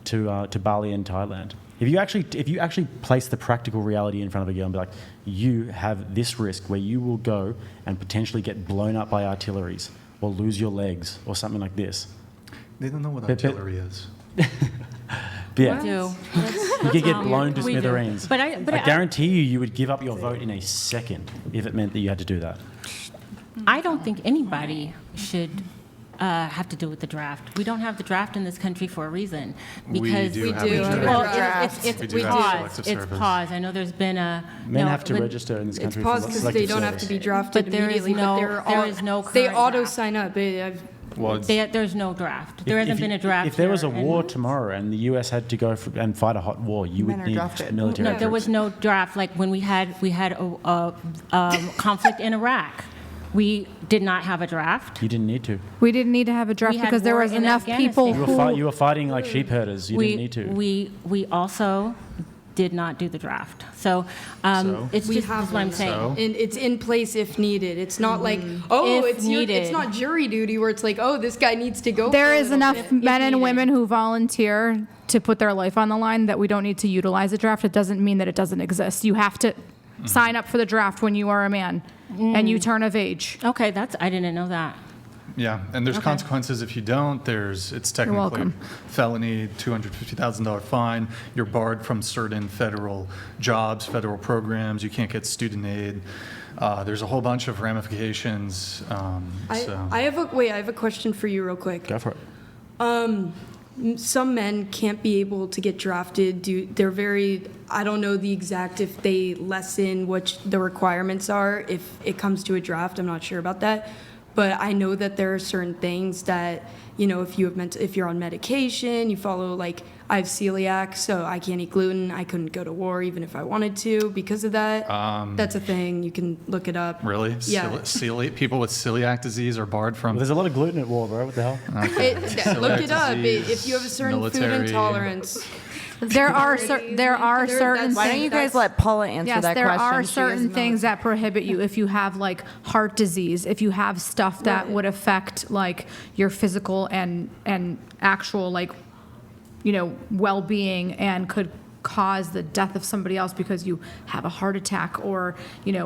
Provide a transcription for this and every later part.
to Bali and Thailand. If you actually place the practical reality in front of a girl and be like, you have this risk where you will go and potentially get blown up by artilleries or lose your legs or something like this. They don't know what artillery is. Yeah. We do. You could get blown to smithereens. But I guarantee you would give up your vote in a second if it meant that you had to do that. I don't think anybody should have to do with the draft. We don't have the draft in this country for a reason. Because we do have well, a draft. it's We do have paused. selective It's service. paused. I know there's been a Men have to register in this country. It's paused because they don't have to be drafted But there is immediately. no- but there is no they current auto draft. sign up. Well, There's no draft. There hasn't been a draft. If there was a here, war and- tomorrow and the U.S. had to go and fight a hot war, you would Men are need drafted. military No, there was troops. no draft. Like when we had a conflict in Iraq, we did not have a draft. You didn't need to. We didn't need to have a draft We had because there war was in enough people Afghanistan. You were fighting like sheep herders. You didn't need to. We also did not do the draft. So So? it's We just have that's what I'm one. saying. So? And it's in place if needed. It's not like, If it's needed. not jury duty where it's like, this guy needs to go. There for a is little enough bit. men and needed. women who volunteer to put their life on the line that we don't need to utilize a draft. It doesn't mean that it doesn't exist. You have to sign up for the draft when you are a man and you turn of age. Okay, I didn't know that. yeah, and there's Okay. consequences if you don't. It's technically welcome. felony, $250,000 fine. You're barred from certain federal jobs, federal programs. You can't get student aid. There's a whole bunch of ramifications. I have a question for you real quick. Go for it. Some men can't be able to get drafted. I don't know the exact, if they lessen what the requirements are, if it comes to a draft, I'm not sure about that. But I know that there are certain things that, if you're on medication, you follow, like, I have celiac, so I can't eat gluten. I couldn't go to war even if I wanted to because of that. That's a thing. You can look it up. Really? Yeah. People with celiac disease are barred from. Well, there's a lot of gluten at war, bro. What the hell? Look it up. disease, If you have a certain food military. intolerance. There are certain Why don't you guys let Paula answer Yes, that there question? are She is certain a things that prohibit you if you have like heart disease, if you have stuff that would affect like your physical and actual like well-being and could cause the death of somebody else because you have a heart attack or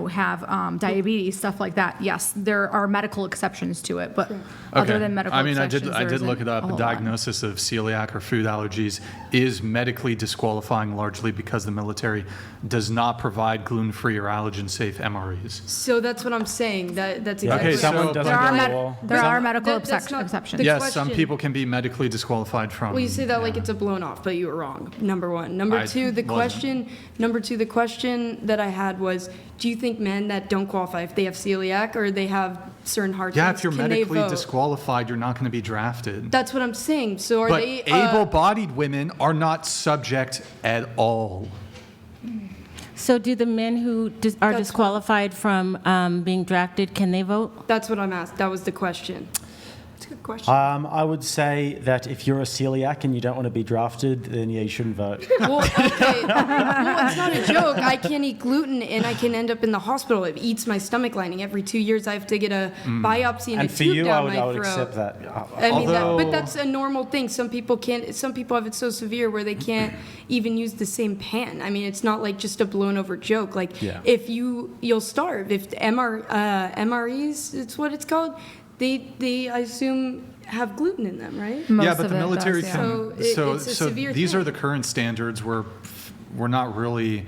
have diabetes, stuff like that. Yes, there are medical exceptions to it, but other than medical I did exceptions, look it up. a A whole lot. diagnosis of celiac or food allergies is medically disqualifying largely because the military does not provide gluten-free or allergen-safe MREs. So that's what I'm saying. That's Yeah, exactly. Okay, someone so- doesn't There are, go to med- war. there are medical that's not exceptions. the- Yes, some question- people can be medically disqualified from. Well, you say that like yeah. it's a blown off, but you were wrong. Number one. Number I two, the wasn't. question that I had was, do you think men that don't qualify, if they have celiac or they have certain heart Yeah, things, if you're can medically they vote? disqualified, you're not going to be drafted. That's what I'm saying. So are But they able-bodied women are not subject at all. So do the men who are That's disqualified from being drafted, can they vote? That's what I'm asked. That was the question. That's a good question. I would say that if you're a celiac and you don't want to be drafted, then yeah, you shouldn't vote. Well, okay. Well, it's not a joke. I can't eat gluten and I can end up in the hospital. It eats my stomach lining. Every 2 years I have to get a biopsy and And a for tube you, down I my would throat. accept that. I mean, Although- but that's a normal thing. Some people can't. Some people have it so severe where they can't even use the same pan. I mean, it's not like just a blown over joke. Like Yeah. if you'll starve. If MREs, it's what it's called. They I assume have gluten in them, right? Most Yeah, but of the it military does, yeah. can. So it's a severe these thing. are the current standards. We're not really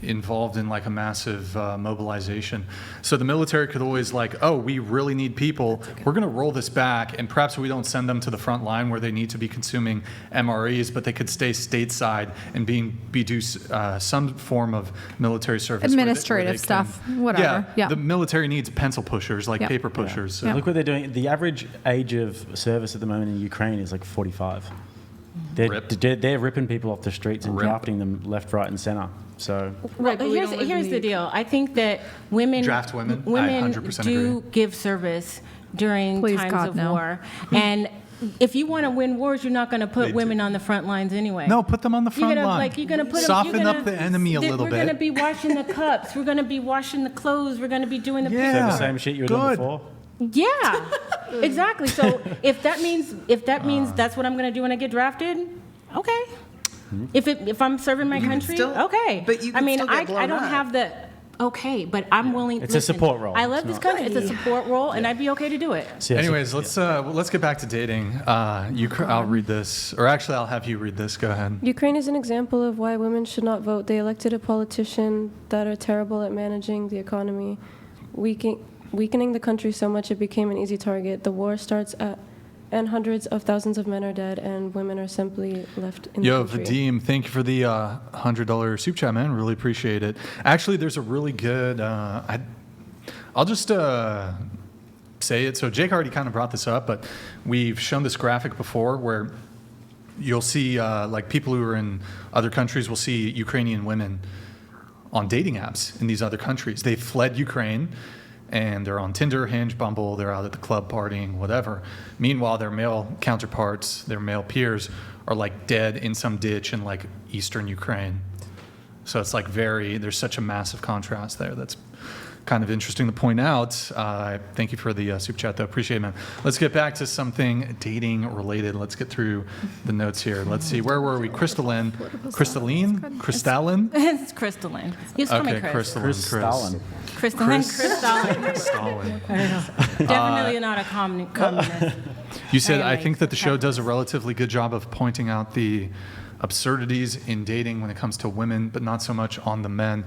involved in like a massive mobilization. So the military could always like, oh, we really need people. We're going to roll this back, and perhaps we don't send them to the front line where they need to be consuming MREs, but they could stay stateside and do some form of military service. where they Administrative can- stuff, whatever. Yeah. The military needs pencil pushers, like Yeah. paper pushers. So. Look what they're doing. The average age of service at the moment in Ukraine is like 45. They're ripping people off the streets and Rip. drafting them left, right, and center. So Right, but we don't live in Here's the the deal. I think that women Draft women? I women 100% do agree. give service during Please, times God, of no. war, and if you want to win wars, you're not going to put They women do. on the front lines anyway. No, put them on the You're front gonna line. you're gonna put Soften them, up the enemy a little We're bit. gonna be washing the cups. We're gonna be washing the clothes. We're gonna be doing the is Yeah. that the same shit you were doing good. before? Yeah, exactly. So if that means that's what I'm gonna do when I get drafted, Okay. If I'm serving my country, still- okay. but you I can mean, still get blown I don't up. have the, okay, but I'm willing. It's a support role. I love It's this not- country. It's a support role, and I'd be okay to do it. So, yeah, so- Anyways, let's get back to dating. I'll read this, or actually, I'll have you read this. Go ahead. Ukraine is an example of why women should not vote. They elected a politician that are terrible at managing the economy, weakening the country so much it became an easy target. The war starts and hundreds of thousands of men are dead, and women are simply left in Yo, the country. Vadim, thank you for the $100 soup chat, man. Really appreciate it. Actually, there's a really good. I'll just say it. So Jake already kind of brought this up, but we've shown this graphic before where you'll see like people who are in other countries will see Ukrainian women on dating apps in these other countries. They've fled Ukraine. And they're on Tinder, Hinge, Bumble, they're out at the club partying, whatever. Meanwhile, their male counterparts, their male peers, are like dead in some ditch in like eastern Ukraine. So it's like there's such a massive contrast there. That's kind of interesting to point out. Thank you for the super chat, though. Appreciate it, man. Let's get back to something dating related. Let's get through the notes here. Let's see. Where were we? Crystalline? Crystalline? It's crystalline. You just call me Okay, Chris. crystalline. Stalin. Crystalline. Crystalline. Stalin. Definitely not a communist. You said, I I am think that the show does a capitalist. relatively good job of pointing out the absurdities in dating when it comes to women, but not so much on the men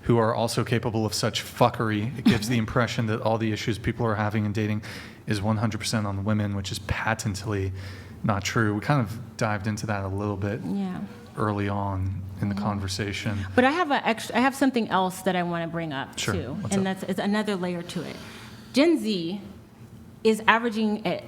who are also capable of such fuckery. It gives the impression that all the issues people are having in dating is 100% on the women, which is patently not true. We kind of dived into that a little bit Yeah. early on in the conversation. But I have something else that I want to bring up Sure. too, What's and up? it's another layer to it. Gen Z is averaging at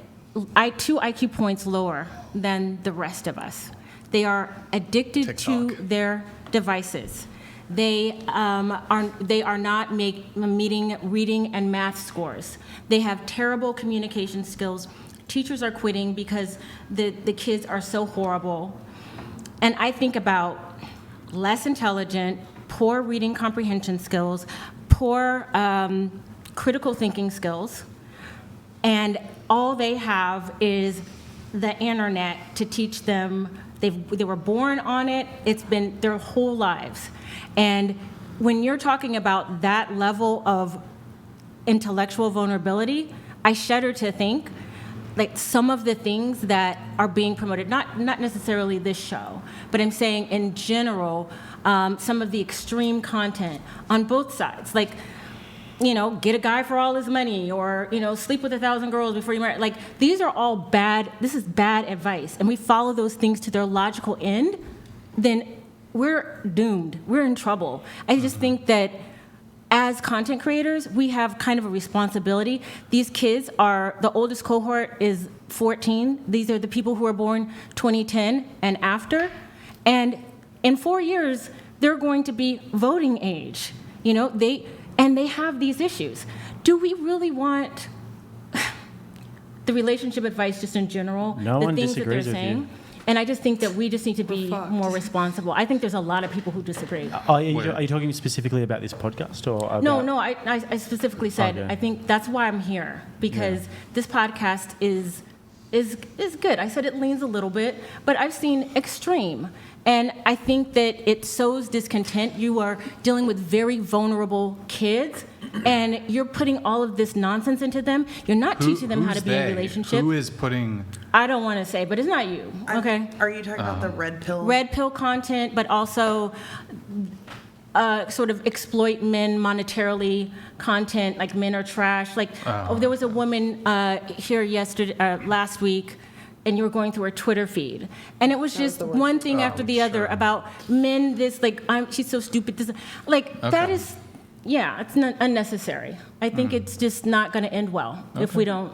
2 IQ points lower than the rest of us. They are addicted to TikTok. their devices. They are not meeting reading and math scores. They have terrible communication skills. Teachers are quitting because the kids are so horrible. And I think about less intelligent, poor reading comprehension skills, poor critical thinking skills, and all they have is the internet to teach them. They were born on it. It's been their whole lives. And when you're talking about that level of intellectual vulnerability, I shudder to think like some of the things that are being promoted, not necessarily this show, but I'm saying in general, some of the extreme content on both sides, like, you know, get a guy for all his money, or, you know, sleep with 1,000 girls before you marry. Like, these are all bad, this is bad advice, and we follow those things to their logical end, then we're doomed. We're in trouble. I just think that as content creators, we have kind of a responsibility. These kids are, the oldest cohort is 14. These are the people who were born 2010 and after. And in 4 years, they're going to be voting age. You know, they have these issues. Do we really want the relationship advice just in general? No the one things disagrees that with they're you. saying? And I just think that we just need to be fucked. more responsible. I think there's a lot of people who disagree. Are you talking specifically about this podcast or about... No, I specifically said, Okay. I think that's why I'm here, because this podcast is good. I said it leans a little bit, but I've seen extreme. And I think that it sows discontent. You are dealing with very vulnerable kids, and you're putting all of this nonsense into them. You're not teaching them how to Who's be in a they? relationship. Who is putting... I don't want to say, but it's not you, okay? Are you talking about the red pill? Red pill content, but also sort of exploit men monetarily content, like men are trash. Like, there was a woman here last week, and you were going through her Twitter feed, and it was just one thing after the other about men. This like, she's so stupid. This, like, that Okay. is, yeah, it's not unnecessary. I think it's just not going to end well if we don't